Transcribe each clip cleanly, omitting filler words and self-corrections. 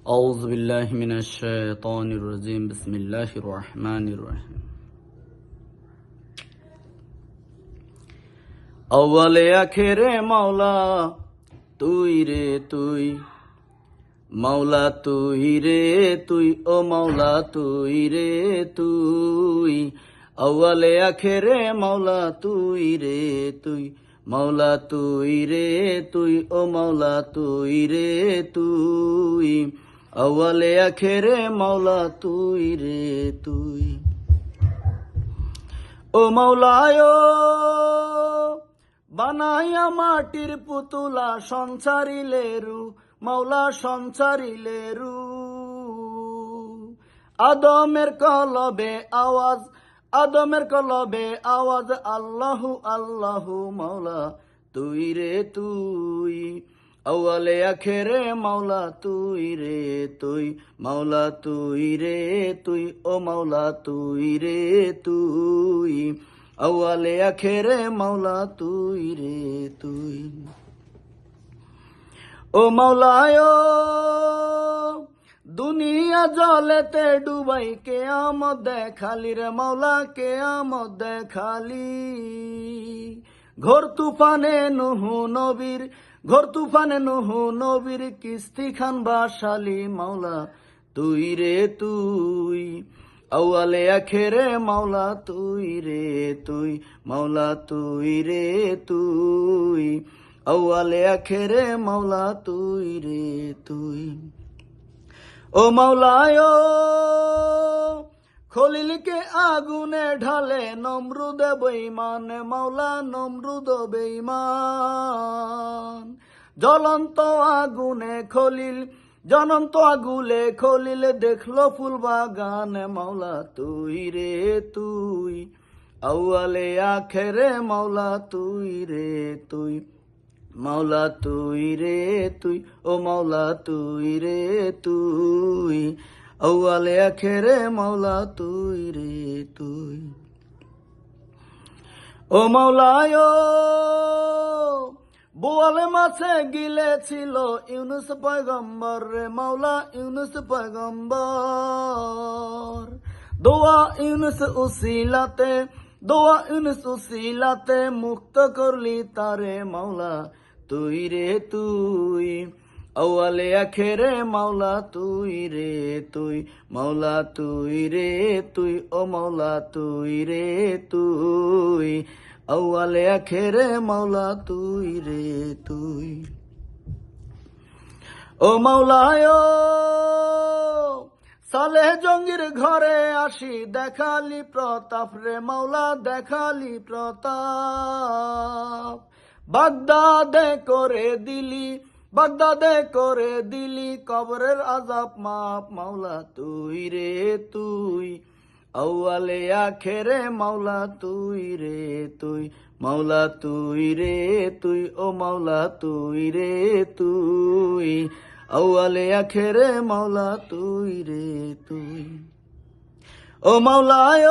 أعوذ بالله من الشيطان الرجيم بسم الله الرحمن الرحيم أولي আখেরে মাওলা তুই রে তুই মাওলা তুই রে তুই ও মাওলা তুই রে তুই আউয়ালে আখেরে মাওলা তুই রে তুই মাওলা তুই রে তুই ও মাওলা তুই রে তুই আউয়ালে আখেরে মাওলা তুই রে তুই ও মাওলায় বানাইয়া মাটির পুতুলা সংসারিলে রু মাওলা সংসারিলে রু আদমের কলবে আওয়াজ আল্লাহু আল্লাহু মাওলা তুই রে তুই আউয়ালে আখেরে মাওলা তুই রে তুই মাওলা তুই রে তুই ও মাওলা তুই রে তুই আউয়ালে আখেরে মাওলা তুই রে তুই ও মাওলায় দুনিয়া জলেতে ডুবাই কেয়ামত দেখালি রে মাওলা কেয়ামত দেখালি ঘোর তুফানে নুহু নবীর কিস্তি খান বাসালি মাওলা তুই রে তুই আউয়ালে আখেরে মাওলা তুই রে তুই মাওলা তুই রে তুই আউয়ালে আখেরে মাওলা তুই রে তুই ও মাওলায় খলিলকে আগুনে ঢালে নমরুদ বেঈমান মাওলা নমরুদ বেঈমান জ্বলন্ত আগুনে খলিল দেখলো ফুল বাগান মাওলা তুই রে তুই আউয়ালে আখেরে মাওলা তুই রে তুই মাওলা তুই রে তুই ও মাওলা তুই রে তুই আউয়ালে আখেরে মাওলা তুই রে তুই ও মাওলায় বোয়ালে মাছে গিলেছিল ইউনুস পয়গম্বর রে মাওলা ইউনুস পয়গম্বর দোয়া ইউনুস উসিলাতে মুক্ত করলি তারে মাওলা তুই রে তুই আউয়ালে আখেরে মাওলা তুই রে তুই মাওলা তুই রে তুই ও মাওলা তুই রে তুই আউয়ালে আখেরে মাওলা তুই রে তুই ও মাওলায় সালেহ জঙ্গির ঘরে আসি দেখালি প্রতাপ রে মাওলা দেখালি প্রতাপ বাগদাদে করে দিলি কবরের আযাব মাপ মাওলা তুই রে তুই আউয়ালে আখেরে মাওলা তুই রে তুই মাওলা তুই রে তুই ও মাওলা তুই রে তুই আউয়ালে আখেরে মাওলা তুই রে তুই ও মাওলায়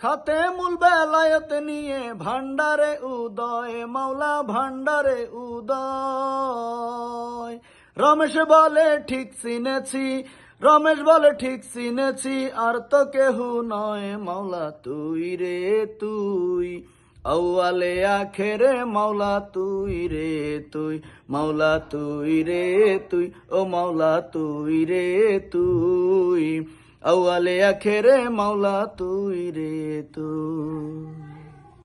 খাতেমুল বেলায়েত নিয়ে ভান্ডারে উদয় মাওলা ভান্ডারে উদয় রমেশ বলে ঠিক চিনেছি আর তো কেহু নয় মাওলা তুই রে তুই আউয়ালে আখেরে মাওলা তুই রে তুই মাওলা তুই রে তুই ও মাওলা তুই রে তুই আউয়ালে আখেরে মাওলা তুই রে তুই